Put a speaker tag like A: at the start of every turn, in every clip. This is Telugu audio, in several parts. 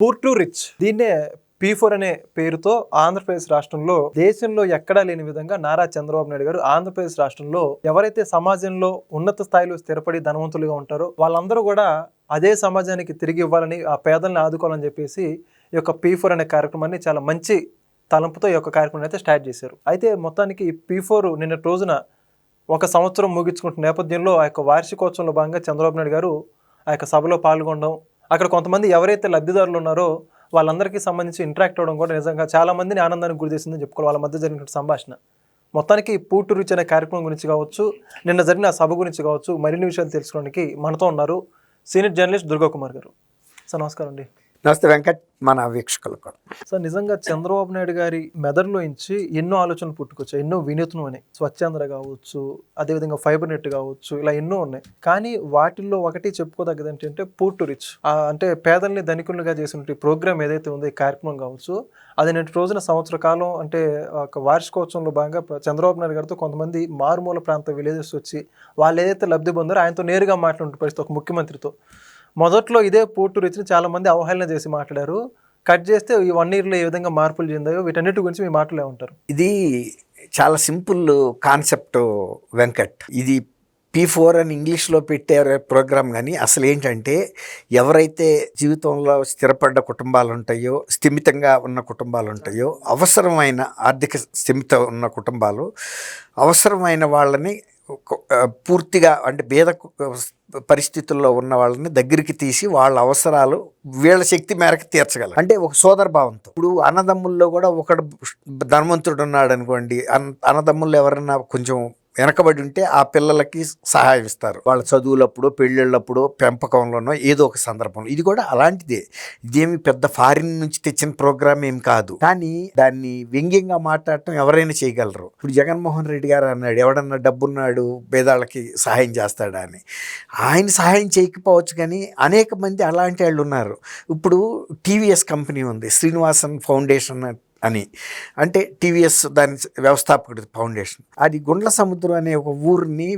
A: పూర్ టు రిచ్ దీన్నే P4 అనే పేరుతో ఆంధ్రప్రదేశ్ రాష్ట్రంలో దేశంలో ఎక్కడా లేని విధంగా నారా చంద్రబాబు నాయుడు గారు ఆంధ్రప్రదేశ్ రాష్ట్రంలో ఎవరైతే సమాజంలో ఉన్నత స్థాయిలో స్థిరపడి ధనవంతులుగా ఉంటారో వాళ్ళందరూ కూడా అదే సమాజానికి తిరిగి ఇవ్వాలని, ఆ పేదల్ని ఆదుకోవాలని చెప్పేసి ఈ యొక్క P4 అనే కార్యక్రమాన్ని చాలా మంచి తలంపుతో ఈ యొక్క కార్యక్రమాన్ని అయితే స్టార్ట్ చేశారు. అయితే మొత్తానికి P4 నిన్నటి రోజున ఒక సంవత్సరం ముగించుకుంటున్న నేపథ్యంలో ఆ యొక్క వార్షికోత్సవంలో భాగంగా చంద్రబాబు నాయుడు గారు ఆ యొక్క సభలో పాల్గొనడం, అక్కడ కొంతమంది ఎవరైతే లబ్ధిదారులు ఉన్నారో వాళ్ళందరికీ సంబంధించి ఇంటరాక్ట్ అవ్వడం కూడా నిజంగా చాలా మందిని ఆనందానికి గురి చేసిందని చెప్పుకోవాలి. వాళ్ళ మధ్య జరిగిన సంభాషణ మొత్తానికి పూర్ టు రిచ్ అనే కార్యక్రమం గురించి కావచ్చు, నిన్న జరిగిన సభ గురించి కావచ్చు, మరిన్ని విషయాలు తెలుసుకోవడానికి మనతో ఉన్నారు సీనియర్ జర్నలిస్ట్ దుర్గా కుమార్ గారు. సార్ నమస్కారం అండి.
B: నమస్తే వెంకట్, మన వీక్షకులు కూడా.
A: సార్ నిజంగా చంద్రబాబు నాయుడు గారి మెదడులో నుంచి ఎన్నో ఆలోచనలు పుట్టుకొచ్చాయి, ఎన్నో వినూత్నమైనవి. స్వచ్ఛాంధ్ర కావచ్చు, అదేవిధంగా ఫైబర్ నెట్ కావచ్చు, ఇలా ఎన్నో ఉన్నాయి. కానీ వాటిల్లో ఒకటి చెప్పుకోదగ్గది ఏంటంటే పూర్ టు రిచ్, అంటే పేదల్ని ధనికులుగా చేసిన ప్రోగ్రామ్ ఏదైతే ఉందో ఈ కార్యక్రమం కావచ్చు, అది నేటి రోజున సంవత్సర కాలం అంటే ఒక వార్షికోత్సవంలో భాగంగా చంద్రబాబు నాయుడు గారితో కొంతమంది మారుమూల ప్రాంత విలేజెస్ వచ్చి వాళ్ళు ఏదైతే లబ్ధి పొందారో ఆయనతో నేరుగా మాట్లాడుతున్న పరిస్థితి ఒక ముఖ్యమంత్రితో. మొదట్లో ఇదే పూర్ టు రిచ్ని చాలా మంది అవహేళన చేసి మాట్లాడారు. కట్ చేస్తే ఈ 1 yearలో ఏ విధంగా మార్పులు చెందాయో వీటన్నిటి గురించి మీ మాటలే ఉంటారు.
B: ఇది చాలా సింపుల్ కాన్సెప్ట్ వెంకట్. ఇది P4 అని ఇంగ్లీష్లో పెట్టే ప్రోగ్రామ్. కానీ అసలు ఏంటంటే ఎవరైతే జీవితంలో స్థిరపడ్డ కుటుంబాలు ఉంటాయో, స్థిమితంగా ఉన్న కుటుంబాలు ఉంటాయో, అవసరమైన ఆర్థిక స్థిమిత ఉన్న కుటుంబాలు, అవసరమైన వాళ్ళని పూర్తిగా అంటే భేద పరిస్థితుల్లో ఉన్న వాళ్ళని దగ్గరికి తీసి వాళ్ళ అవసరాలు వీళ్ళ శక్తి మేరకు తీర్చగలరు. అంటే ఒక సోదర భావంతో. ఇప్పుడు అన్నదమ్ముల్లో కూడా ఒకడు ధనవంతుడు ఉన్నాడు అనుకోండి, అన్నదమ్ముల్లో ఎవరన్నా కొంచెం వెనకబడి ఉంటే ఆ పిల్లలకి సహాయం ఇస్తారు, వాళ్ళ చదువులప్పుడు, పెళ్ళిళ్ళప్పుడు, పెంపకంలోనో ఏదో ఒక సందర్భంలో. ఇది కూడా అలాంటిదే. ఇదేమి పెద్ద ఫారిన్ నుంచి తెచ్చిన ప్రోగ్రామ్ ఏం కాదు. కానీ దాన్ని వ్యంగ్యంగా మాట్లాడటం ఎవరైనా చేయగలరు. ఇప్పుడు జగన్మోహన్ రెడ్డి గారు అన్నాడు, ఎవడన్నా డబ్బున్నాడు పేదాళ్ళకి సహాయం చేస్తాడా అని. ఆయన సహాయం చేయకపోవచ్చు, కానీ అనేక మంది అలాంటి వాళ్ళు ఉన్నారు. ఇప్పుడు టీవీఎస్ కంపెనీ ఉంది, శ్రీనివాసన్ ఫౌండేషన్ అని, అంటే టీవీఎస్ దాని వ్యవస్థాపకుడి ఫౌండేషన్. అది గుండ్ల సముద్రం అనే ఒక ఊరిని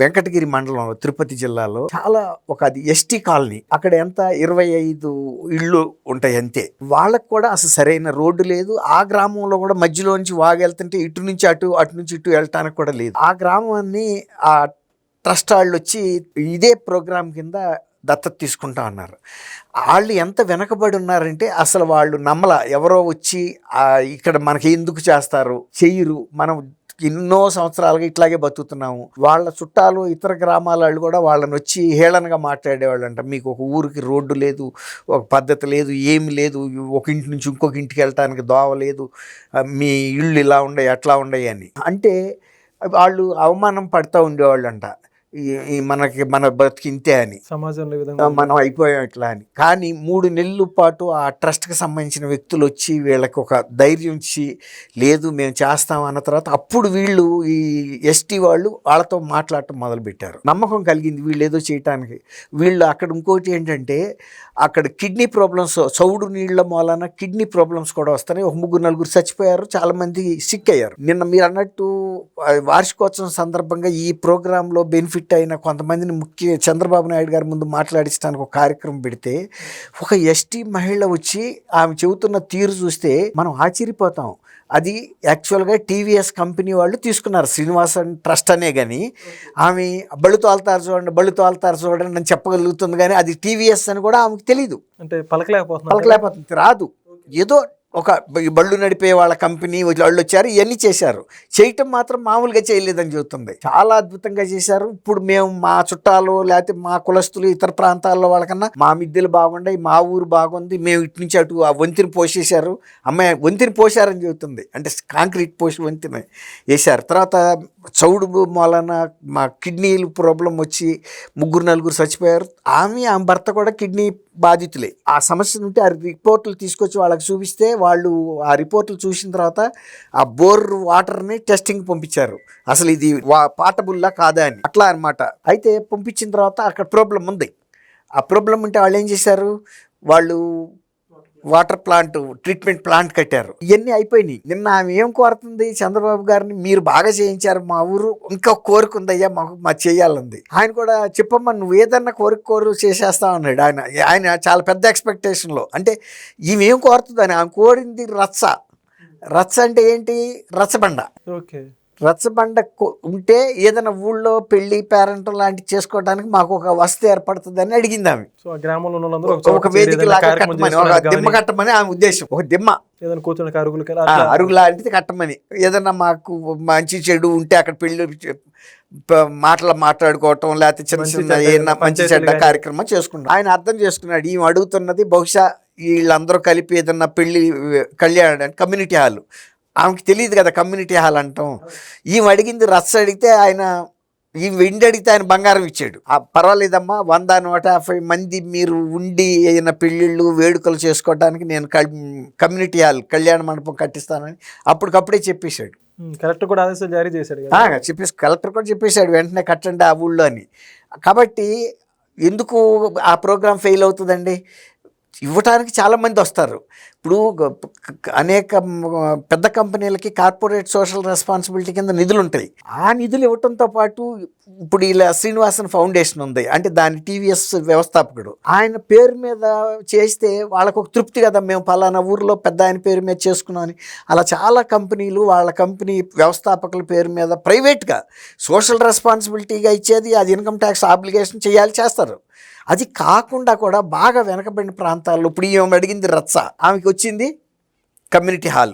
B: వెంకటగిరి మండలంలో తిరుపతి జిల్లాలో చాలా అది ఎస్టీ కాలనీ. అక్కడ ఎంత 25 ఇళ్ళు ఉంటాయి అంతే. వాళ్ళకు కూడా అసలు సరైన రోడ్డు లేదు. ఆ గ్రామంలో కూడా మధ్యలోంచి వాగెళ్తుంటే ఇటు నుంచి అటు, అటు నుంచి ఇటు వెళ్ళటానికి కూడా లేదు. ఆ గ్రామాన్ని ఆ ట్రస్ట్ వాళ్ళు వచ్చి ఇదే ప్రోగ్రాం కింద దత్తత తీసుకుంటా అన్నారు. వాళ్ళు ఎంత వెనకబడి ఉన్నారంటే అసలు వాళ్ళు ఎవరో వచ్చి ఇక్కడ మనకి ఎందుకు చేస్తారు, చెయ్యరు, మనం ఎన్నో సంవత్సరాలుగా ఇట్లాగే బతుకుతున్నాము. వాళ్ళ చుట్టాలు ఇతర గ్రామాల వాళ్ళు కూడా వాళ్ళని వచ్చి హేళనగా మాట్లాడేవాళ్ళు అంట. మీకు ఒక ఊరికి రోడ్డు లేదు, ఒక పద్ధతి లేదు, ఏమి లేదు, ఒక ఇంటి నుంచి ఇంకొక ఇంటికి వెళ్ళటానికి దోవ లేదు, మీ ఇళ్ళు ఇలా ఉండయి అట్లా ఉండయి అని. అంటే వాళ్ళు అవమానం పడుతూ ఉండేవాళ్ళు అంట. మన బతికింతే అని,
A: సమాజంలో
B: మనం అయిపోయాం ఇట్లా అని. కానీ 3 నెలల పాటు ఆ ట్రస్ట్కి సంబంధించిన వ్యక్తులు వచ్చి వీళ్ళకి ఒక ధైర్యం ఇచ్చి, లేదు మేము చేస్తాం అన్న తర్వాత అప్పుడు వీళ్ళు ఈ ఎస్టీ వాళ్ళు వాళ్ళతో మాట్లాడటం మొదలుపెట్టారు. నమ్మకం కలిగింది వీళ్ళు ఏదో చేయటానికి. వీళ్ళు అక్కడ ఇంకోటి ఏంటంటే అక్కడ కిడ్నీ ప్రాబ్లమ్స్, చౌడు నీళ్ల మూలాన కిడ్నీ ప్రాబ్లమ్స్ కూడా వస్తున్నాయి. ఒక 3-4 చచ్చిపోయారు, చాలామంది సిక్ అయ్యారు. నిన్న మీరు అన్నట్టు వార్షికోత్సవం సందర్భంగా ఈ ప్రోగ్రాంలో బెనిఫిట్ అయిన కొంతమందిని చంద్రబాబు నాయుడు గారి ముందు మాట్లాడించడానికి ఒక కార్యక్రమం పెడితే ఒక ఎస్టీ మహిళ వచ్చి ఆమె చెబుతున్న తీరు చూస్తే మనం ఆశ్చర్యపోతాం. అది యాక్చువల్గా టీవీఎస్ కంపెనీ వాళ్ళు తీసుకున్నారు, శ్రీనివాసన్ ట్రస్ట్ అనే. కానీ ఆమె బళ్ళు తోలుతారు చూడండి అని చెప్పగలుగుతుంది, కానీ అది టీవీఎస్ అని కూడా ఆమెకు తెలీదు.
A: అంటే పలకలేకపోతుంది,
B: రాదు. ఏదో ఒక బళ్ళు నడిపే వాళ్ళ కంపెనీ వాళ్ళు వచ్చారు, ఇవన్నీ చేశారు. చేయటం మాత్రం మామూలుగా చేయలేదని చెబుతుంది. చాలా అద్భుతంగా చేశారు. ఇప్పుడు మేము మా చుట్టాలు లేకపోతే మా కులస్తులు ఇతర ప్రాంతాల్లో వాళ్ళకన్నా మా మిద్దెలు బాగుంటాయి, మా ఊరు బాగుంది, మేము ఇటు నుంచి అటు ఆ వంతిని పోసేశారు, అమ్మాయి వంతిని పోసారని చెబుతుంది. అంటే కాంక్రీట్ పోసి వంతిని వేశారు. తర్వాత చౌడు మూలన మా కిడ్నీలు ప్రాబ్లం వచ్చి 3-4 చచ్చిపోయారు. ఆమె భర్త కూడా కిడ్నీ బాధితులే. ఆ సమస్య ఉంటే ఆ రిపోర్టులు తీసుకొచ్చి వాళ్ళకి చూపిస్తే వాళ్ళు ఆ రిపోర్టులు చూసిన తర్వాత ఆ బోర్ వాటర్ని టెస్టింగ్ పంపించారు, అసలు ఇది పాటబుల్లా కాదా అని. అట్లా అనమాట. అయితే పంపించిన తర్వాత అక్కడ ప్రాబ్లం ఉంది. ఆ ప్రాబ్లం ఉంటే వాళ్ళు ఏం చేశారు, వాళ్ళు వాటర్ ప్లాంట్, ట్రీట్మెంట్ ప్లాంట్ కట్టారు. ఇవన్నీ అయిపోయినాయి. నిన్న ఆమె ఏం కోరుతుంది చంద్రబాబు గారిని, మీరు బాగా చేయించారు మా ఊరు, ఇంకా కోరిక ఉందయ్యా మా చేయాలంది. ఆయన కూడా చెప్పమ్మా నువ్వు ఏదన్నా కోరు చేసేస్తా అన్నాడు. ఆయన చాలా పెద్ద ఎక్స్పెక్టేషన్లో. అంటే ఈమె ఏం కోరుతుందని, ఆమె కోరింది రచ్చ అంటే ఏంటి, రచ్చబండ.
A: ఓకే,
B: రచ్చబండ ఉంటే ఏదైనా ఊళ్ళో పెళ్లి పేరెంట్ లాంటివి చేసుకోవడానికి మాకు ఒక వసతి ఏర్పడుతుందని అడిగింది ఆమె.
A: సో ఆ గ్రామంలో ఉన్న వాళ్ళందరూ
B: ఒక వేదిక లాగా కట్టమని, ఒక దిమ్మ కట్టమని ఆమె ఉద్దేశం. ఒక దిమ్మ,
A: ఏదైనా కూర్చొని
B: అరుగు లాంటిది కట్టమని. ఏదన్నా మాకు మంచి చెడు ఉంటే అక్కడ పెళ్లి మాట్లాడుకోవటం, లేకపోతే చిన్న ఏదైనా మంచి చెడ్డ కార్యక్రమం చేసుకుంటాం. ఆయన అర్థం చేసుకున్నాడు ఈమె అడుగుతున్నది బహుశా వీళ్ళందరూ కలిపి ఏదన్నా పెళ్లి కళ్యాణం కమ్యూనిటీ హాల్. ఆమెకి తెలియదు కదా కమ్యూనిటీ హాల్ అంటాం. ఈమె అడిగింది రచ్చ. అడిగితే ఆయన ఈ వెండి అడిగితే ఆయన బంగారం ఇచ్చాడు. పర్వాలేదమ్మా 100-150 మంది మీరు ఉండి ఏదైనా పెళ్ళిళ్ళు వేడుకలు చేసుకోవడానికి నేను కమ్యూనిటీ హాల్ కళ్యాణ మండపం కట్టిస్తానని అప్పటికప్పుడే చెప్పేశాడు.
A: కలెక్టర్ కూడా ఆదేశాలు జారీ చేశాడు.
B: కలెక్టర్ కూడా చెప్పేశాడు వెంటనే కట్టండి ఆ ఊళ్ళో అని. కాబట్టి ఎందుకు ఆ ప్రోగ్రాం ఫెయిల్ అవుతుందండి? ఇవ్వటానికి చాలామంది వస్తారు. ఇప్పుడు అనేక పెద్ద కంపెనీలకి కార్పొరేట్ సోషల్ రెస్పాన్సిబిలిటీ కింద నిధులు ఉంటాయి. ఆ నిధులు ఇవ్వటంతో పాటు ఇప్పుడు ఇలా శ్రీనివాసన్ ఫౌండేషన్ ఉంది, అంటే దాని టీవీఎస్ వ్యవస్థాపకుడు, ఆయన పేరు మీద చేస్తే వాళ్ళకు ఒక తృప్తి కదా, మేము పలానా ఊర్లో పెద్ద ఆయన పేరు మీద చేసుకున్నామని. అలా చాలా కంపెనీలు వాళ్ళ కంపెనీ వ్యవస్థాపకుల పేరు మీద ప్రైవేట్గా సోషల్ రెస్పాన్సిబిలిటీగా ఇచ్చేది, అది ఇన్కమ్ ట్యాక్స్ ఆబ్లిగేషన్ చేస్తారు. అది కాకుండా కూడా బాగా వెనకబడిన ప్రాంతాల్లో ఇప్పుడు ఈమె అడిగింది రచ్చ, ఆమెకి వచ్చింది కమ్యూనిటీ హాల్.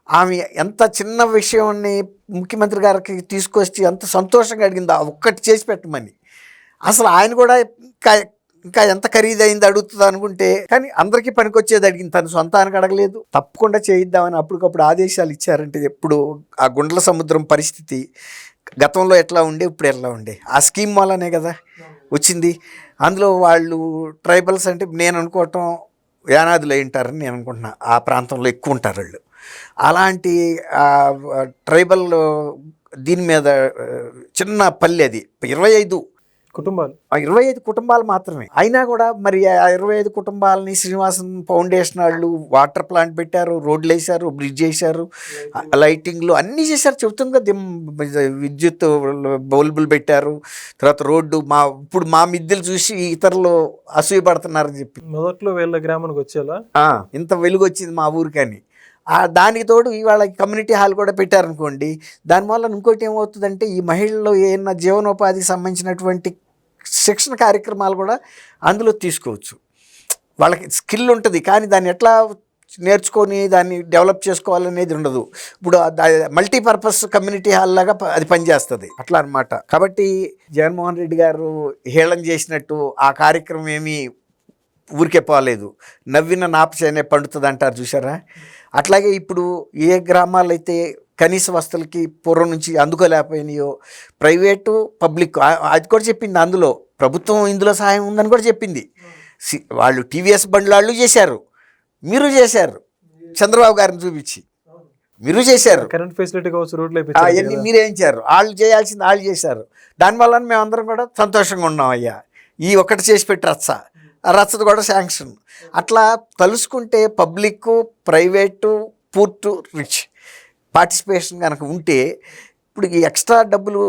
B: ఆమె ఎంత చిన్న విషయాన్ని ముఖ్యమంత్రి గారికి తీసుకొచ్చి ఎంత సంతోషంగా అడిగింది ఒక్కటి చేసి పెట్టమని. అసలు ఆయన కూడా ఇంకా ఎంత ఖరీదైంది అడుగుతుంది అనుకుంటే, కానీ అందరికీ పనికొచ్చేది అడిగింది, తను సొంతానికి అడగలేదు. తప్పకుండా చేయిద్దామని అప్పటికప్పుడు ఆదేశాలు ఇచ్చారంటే ఎప్పుడు ఆ గుండ్ల సముద్రం పరిస్థితి గతంలో ఎట్లా ఉండే ఇప్పుడు ఎట్లా ఉండే ఆ స్కీమ్ వల్లనే కదా వచ్చింది. అందులో వాళ్ళు ట్రైబల్స్ అంటే నేను అనుకోవటం యానాదులు అయి ఉంటారని నేను అనుకుంటున్నా. ఆ ప్రాంతంలో ఎక్కువ ఉంటారు వాళ్ళు. అలాంటి ట్రైబల్ దీని మీద చిన్న పల్లె అది 25 కుటుంబాలు మాత్రమే. అయినా కూడా మరి ఆ 25 కుటుంబాలని శ్రీనివాసన్ ఫౌండేషన్ వాళ్ళు వాటర్ ప్లాంట్ పెట్టారు, రోడ్లు వేశారు, బ్రిడ్జ్ వేశారు, లైటింగ్లు అన్నీ చేశారు. చెబుతుంది కదా, విద్యుత్ బల్బులు పెట్టారు. తర్వాత రోడ్డు ఇప్పుడు మా మిద్దెలు చూసి ఇతరులు అసూయపడుతున్నారని చెప్పి
A: మొదట్లో వీళ్ళ గ్రామానికి వచ్చేలా
B: ఇంత వెలుగు వచ్చింది మా ఊరికని. దానికి తోడు ఇవాళ కమ్యూనిటీ హాల్ కూడా పెట్టారనుకోండి, దానివల్ల ఇంకోటి ఏమవుతుందంటే ఈ మహిళల్లో ఏమన్నా జీవనోపాధికి సంబంధించినటువంటి శిక్షణ కార్యక్రమాలు కూడా అందులో తీసుకోవచ్చు. వాళ్ళకి స్కిల్ ఉంటుంది, కానీ దాన్ని ఎట్లా నేర్చుకొని దాన్ని డెవలప్ చేసుకోవాలనేది ఉండదు. ఇప్పుడు మల్టీపర్పస్ కమ్యూనిటీ హాల్ లాగా అది పనిచేస్తుంది అట్లా అనమాట. కాబట్టి జగన్మోహన్ రెడ్డి గారు హేళన చేసినట్టు ఆ కార్యక్రమం ఏమీ ఊరికే పోలేదు. నవ్విన నాపచేనే పండుతుంది అంటారు చూసారా. అట్లాగే ఇప్పుడు ఏ గ్రామాల్లో అయితే కనీస వస్తువులకి పూర్వం నుంచి అందుకోలేకపోయినాయో ప్రైవేటు పబ్లిక్ అది కూడా చెప్పింది. అందులో ప్రభుత్వం ఇందులో సహాయం ఉందని కూడా చెప్పింది. వాళ్ళు టీవీఎస్ బండ్లు వాళ్ళు చేశారు, మీరు చేశారు, చంద్రబాబు గారిని చూపించి మీరు చేశారు.
A: కరెంట్ ఫెసిలిటీ
B: అవన్నీ మీరేంచారు, వాళ్ళు చేయాల్సింది వాళ్ళు చేశారు. దానివల్ల మేమందరం కూడా సంతోషంగా ఉన్నాం. అయ్యా ఈ ఒక్కటి చేసి పెట్టి రచ్చది కూడా శాంక్షన్. అట్లా తలుసుకుంటే public, private, poor to rich participation కనుక ఉంటే ఇప్పుడు ఈ ఎక్స్ట్రా డబ్బులు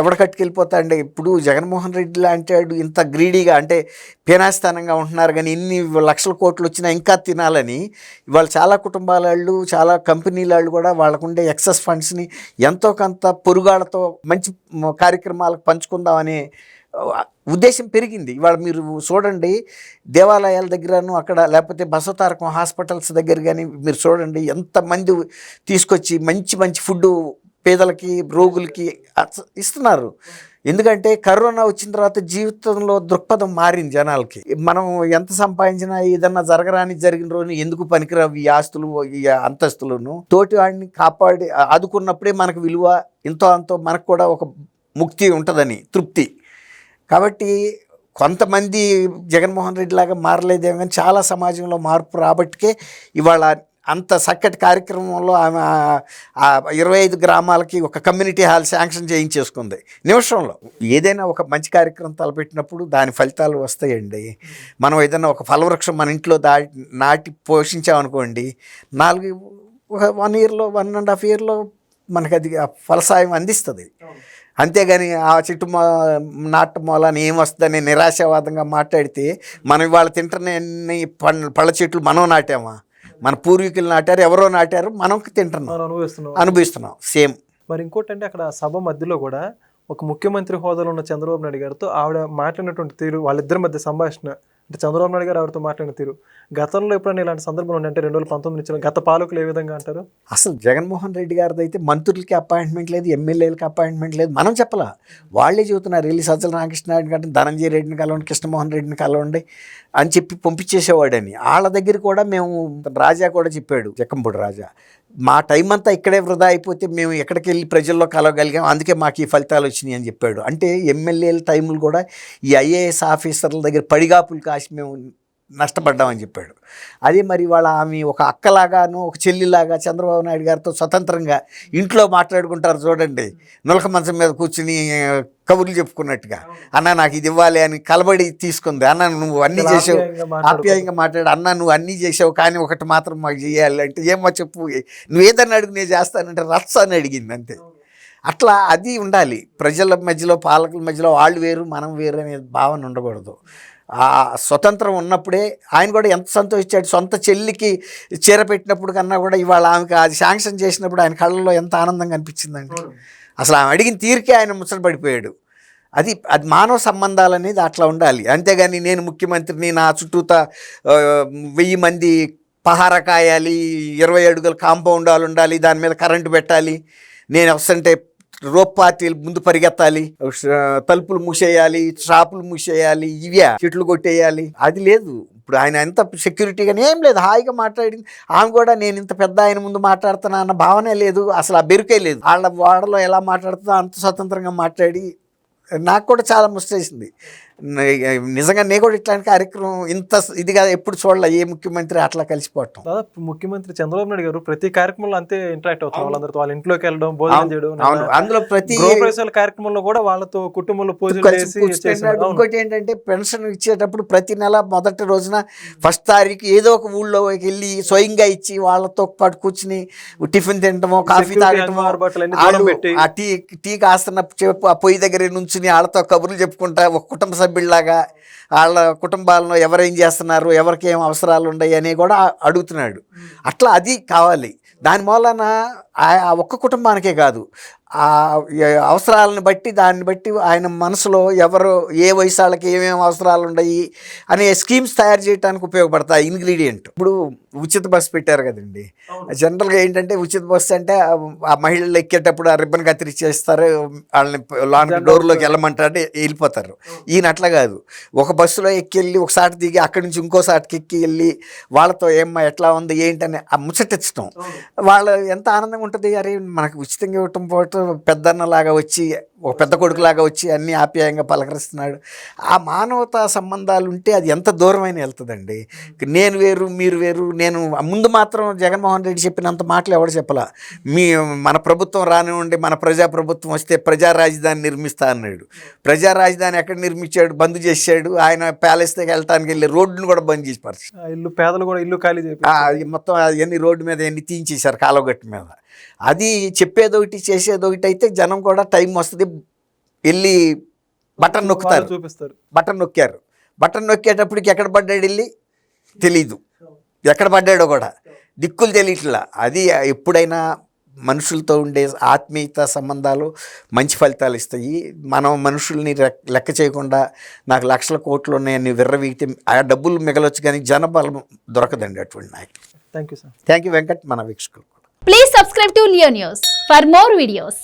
B: ఎవరు కట్టుకెళ్ళిపోతారండి. ఇప్పుడు జగన్మోహన్ రెడ్డి లాంటి వాడు ఇంత గ్రీడీగా అంటే పేనాస్థానంగా ఉంటున్నారు, కానీ ఇన్ని లక్షల కోట్లు వచ్చినా ఇంకా తినాలని ఇవాళ చాలా కుటుంబాల వాళ్ళు, చాలా కంపెనీల వాళ్ళు కూడా వాళ్ళకుండే ఎక్సెస్ ఫండ్స్ని ఎంతో కొంత పొరుగాళ్ళతో మంచి కార్యక్రమాలకు పంచుకుందామనే ఉద్దేశం పెరిగింది. ఇవాళ మీరు చూడండి, దేవాలయాల దగ్గరను అక్కడ లేకపోతే బసవతారకం హాస్పిటల్స్ దగ్గర కానీ మీరు చూడండి ఎంతమంది తీసుకొచ్చి మంచి మంచి ఫుడ్ పేదలకి, రోగులకి ఇస్తున్నారు. ఎందుకంటే కరోనా వచ్చిన తర్వాత జీవితంలో దృక్పథం మారింది జనాలకి. మనం ఎంత సంపాదించినా ఏదన్నా జరిగిన రోజు ఎందుకు పనికిరావు ఈ ఆస్తులు, ఈ అంతస్తులను. తోటి వాడిని కాపాడి ఆదుకున్నప్పుడే మనకు విలువ, ఎంతో అంతో మనకు కూడా ఒక ముక్తి ఉంటుందని తృప్తి. కాబట్టి కొంతమంది జగన్మోహన్ రెడ్డి లాగా మారలేదేమో, కానీ చాలా సమాజంలో మార్పు రాబట్టికే ఇవాళ అంత చక్కటి కార్యక్రమంలో ఆమె 25 గ్రామాలకి ఒక కమ్యూనిటీ హాల్ శాంక్షన్ చేయించేసుకుంది నిమిషంలో. ఏదైనా ఒక మంచి కార్యక్రమం తలపెట్టినప్పుడు దాని ఫలితాలు వస్తాయండి. మనం ఏదైనా ఒక ఫలవృక్షం మన ఇంట్లో నాటి పోషించామనుకోండి, 1 ఇయర్లో 1.5 ఇయర్లో మనకు అది ఫలసాయం అందిస్తుంది. అంతేగాని ఆ చెట్టు నాటం మూలాన్ని ఏమొస్తుందని నిరాశావాదంగా మాట్లాడితే మనం ఇవాళ తింటున్న పళ్ళ చెట్లు మనం నాటామా? మన పూర్వీకులు నాటారు, ఎవరో నాటారు, మనం తింటున్నాం, అనుభవిస్తున్నాం సేమ్.
A: మరి ఇంకోటి అంటే అక్కడ సభ మధ్యలో కూడా ఒక ముఖ్యమంత్రి హోదాలో ఉన్న చంద్రబాబు నాయుడు గారితో ఆవిడ మాట్లాడినటువంటి తీరు, వాళ్ళిద్దరి మధ్య సంభాషణ, అంటే చంద్రబాబు నాయుడు గారు ఆవిడతో మాట్లాడిన తీరు గతంలో ఎప్పుడైనా ఇలాంటి సందర్భం ఉండే, అంటే 2019 నుంచి గత పాలకులు ఏ విధంగా అంటారు?
B: అసలు జగన్మోహన్ రెడ్డి గారిది అయితే మంత్రులకి అపాయింట్మెంట్ లేదు, ఎమ్మెల్యేలకి అపాయింట్మెంట్ లేదు, మనం చెప్పలా, వాళ్ళే చెబుతున్నారు. వెళ్ళి సజ్జల రామకృష్ణారెడ్డి గారిని, ధనంజయ రెడ్డిని కలవండి, కృష్ణమోహన్ రెడ్డిని కలవండి అని చెప్పి పంపించేసేవాడని. వాళ్ళ దగ్గర కూడా మేము, రాజా కూడా చెప్పాడు, జక్కంపూడి రాజా, మా టైం అంతా ఇక్కడే వృధా అయిపోతే మేము ఎక్కడికి వెళ్ళి ప్రజల్లో కలవగలిగాం, అందుకే మాకు ఈ ఫలితాలు వచ్చినాయి అని చెప్పాడు. అంటే ఎమ్మెల్యేల టైములు కూడా ఈ ఐఏఎస్ ఆఫీసర్ల దగ్గర పడిగాపులు కాసి మేము నష్టపడ్డామని చెప్పాడు. అదే మరి వాళ్ళ ఆమె ఒక అక్కలాగాను ఒక చెల్లిలాగా చంద్రబాబు నాయుడు గారితో స్వతంత్రంగా ఇంట్లో మాట్లాడుకుంటారు చూడండి, నులక మంచం మీద కూర్చుని కబుర్లు చెప్పుకున్నట్టుగా, అన్న నాకు ఇది ఇవ్వాలి అని కలబడి తీసుకుంది. అన్న నువ్వు అన్నీ చేసావు, ఆప్యాయంగా మాట్లాడు, అన్న నువ్వు అన్నీ చేసావు కానీ ఒకటి మాత్రం మాకు చేయాలి అంటే, ఏమో చెప్పు, నువ్వు ఏదన్నా అడుగు నేను చేస్తానంటే రచ్చ అని అడిగింది అంతే. అట్లా అది ఉండాలి ప్రజల మధ్యలో, పాలకుల మధ్యలో వాళ్ళు వేరు మనం వేరు అనే భావన ఉండకూడదు. ఆ స్వతంత్రం ఉన్నప్పుడే ఆయన కూడా ఎంత సంతోషించాడు. సొంత చెల్లికి చీర పెట్టినప్పుడు కన్నా కూడా ఇవాళ ఆమెకు అది శాంక్షన్ చేసినప్పుడు ఆయన కళ్ళల్లో ఎంత ఆనందంగా అనిపించిందండి. అసలు ఆమె అడిగిన తీరికే ఆయన ముచ్చటపడిపోయాడు. అది మానవ సంబంధాలు అనేది అట్లా ఉండాలి. అంతేగాని నేను ముఖ్యమంత్రిని, నా చుట్టూతా 1000 మంది పహారా కాయాలి, 20 అడుగుల కాంపౌండాలు ఉండాలి, దాని మీద కరెంటు పెట్టాలి, నేను వస్తుంటే రోప్ పార్టీలు ముందు పరిగెత్తాలి, తలుపులు మూసేయాలి, షాపులు మూసేయాలి, ఇవే చెట్లు కొట్టేయాలి, అది లేదు. ఇప్పుడు ఆయన ఎంత సెక్యూరిటీగానే ఏం లేదు, హాయిగా మాట్లాడింది. ఆమె కూడా నేను ఇంత పెద్ద ఆయన ముందు మాట్లాడుతున్నా అన్న భావనే లేదు, అసలు ఆ బెరుకే లేదు. వాళ్ళ వాడలో ఎలా మాట్లాడుతుందో అంత స్వతంత్రంగా మాట్లాడి నాకు కూడా చాలా ముస్టేసింది. నిజంగా నేను కూడా ఇట్లాంటి కార్యక్రమం ఇంత ఇదిగా ఎప్పుడు చూడాలి, ఏ ముఖ్యమంత్రి అట్లా కలిసిపోవటం.
A: దాదాపు ముఖ్యమంత్రి చంద్రబాబు నాయుడు గారు ప్రతి కార్యక్రమంలో అంతే ఇంటరాక్ట్ అవుతారు వాళ్ళందరితో, వాళ్ళ ఇంట్లోకి వెళ్ళడం, భోజనం చేయడం,
B: అందులో ప్రతి
A: కార్యక్రమంలో కూడా వాళ్ళతో కుటుంబంలో పూజలు చేసి.
B: ఇంకోటి ఏంటంటే పెన్షన్ ఇచ్చేటప్పుడు ప్రతి నెల మొదటి రోజున 1వ తారీఖు ఏదో ఒక ఊళ్ళోకి వెళ్ళి స్వయంగా ఇచ్చి వాళ్ళతో పాటు కూర్చుని టిఫిన్ తినటమో, కాఫీ తాగటమో, ఆ టీ కాస్తున్నప్పుడు ఆ పొయ్యి దగ్గర నుంచి వాళ్ళతో కబుర్లు చెప్పుకుంటా ఒక కుటుంబ సభ్యుల్లాగా వాళ్ళ కుటుంబాలను ఎవరేం చేస్తున్నారు, ఎవరికి ఏం అవసరాలు ఉన్నాయి అని కూడా అడుగుతున్నాడు. అట్లా అది కావాలి. దాని మూలన ఆ ఒక్క కుటుంబానికే కాదు, ఆ అవసరాలను బట్టి దాన్ని బట్టి ఆయన మనసులో ఎవరు ఏ వయసు వాళ్ళకి ఏమేమి అవసరాలు ఉన్నాయి అనే స్కీమ్స్ తయారు చేయడానికి ఉపయోగపడతాయి ఇంగ్రీడియంట్. ఇప్పుడు ఉచిత బస్సు పెట్టారు కదండి. జనరల్గా ఏంటంటే ఉచిత బస్సు అంటే ఆ మహిళలు ఎక్కేటప్పుడు ఆ రిబ్బన్ కత్తిరించేస్తారు, వాళ్ళని లాంటి డోర్లోకి వెళ్ళమంటారు, వెళ్ళిపోతారు. ఈయన అట్లా కాదు, ఒక బస్సులో ఎక్కి వెళ్ళి ఒకసారి దిగి అక్కడి నుంచి ఇంకోసారికి ఎక్కి వెళ్ళి వాళ్ళతో ఏమ్మా ఎట్లా ఉంది ఏంటని ఆ ముచ్చటించడం, వాళ్ళు ఎంత ఆనందంగా ఉంటుంది. అరే మనకు ఉచితంగా ఇవ్వటం పోవటం, పెద్దన్నలాగా వచ్చి ఒక పెద్ద కొడుకులాగా వచ్చి అన్నీ ఆప్యాయంగా పలకరిస్తున్నాడు. ఆ మానవతా సంబంధాలు ఉంటే అది ఎంత దూరమైన వెళ్తుందండి. నేను వేరు మీరు వేరు. నేను ముందు మాత్రం జగన్మోహన్ రెడ్డి చెప్పినంత మాటలు ఎవరు చెప్పలా. మన ప్రభుత్వం రానివ్వండి, మన ప్రజాప్రభుత్వం వస్తే ప్రజా రాజధాని నిర్మిస్తా అన్నాడు. ప్రజా రాజధాని ఎక్కడ నిర్మించాడు? బంద్ చేశాడు. ఆయన ప్యాలెస్ దగ్గర వెళ్ళటానికి వెళ్ళి రోడ్డును కూడా బంద్ చేసి పరిస్థితి.
A: ఇల్లు పేదలు కూడా ఇల్లు ఖాళీ
B: మొత్తం అవన్నీ రోడ్డు మీద ఎన్ని తీయించేశారు కాలువగట్టు మీద. అది చెప్పేదొకటి చేసేదొకటి అయితే జనం కూడా టైం వస్తుంది వెళ్ళి బటన్ నొక్కుతారు,
A: చూపిస్తారు.
B: బటన్ నొక్కారు, బటన్ నొక్కేటప్పటికి ఎక్కడ పడ్డాడు వెళ్ళి తెలీదు, ఎక్కడ పడ్డాడో కూడా దిక్కులు తెలియట్లా. అది ఎప్పుడైనా మనుషులతో ఉండే ఆత్మీయత సంబంధాలు మంచి ఫలితాలు ఇస్తాయి. మనం మనుషుల్ని లెక్క చేయకుండా నాకు లక్షల కోట్లు ఉన్నాయని విర్రవీగితే ఆ డబ్బులు మిగలొచ్చు కానీ జనబలం దొరకదండి అటువంటి నాయకులు.
A: Thank you sir.
B: Thank you Venkat. మన వీక్షకులు
C: please subscribe to Leo news for more videos.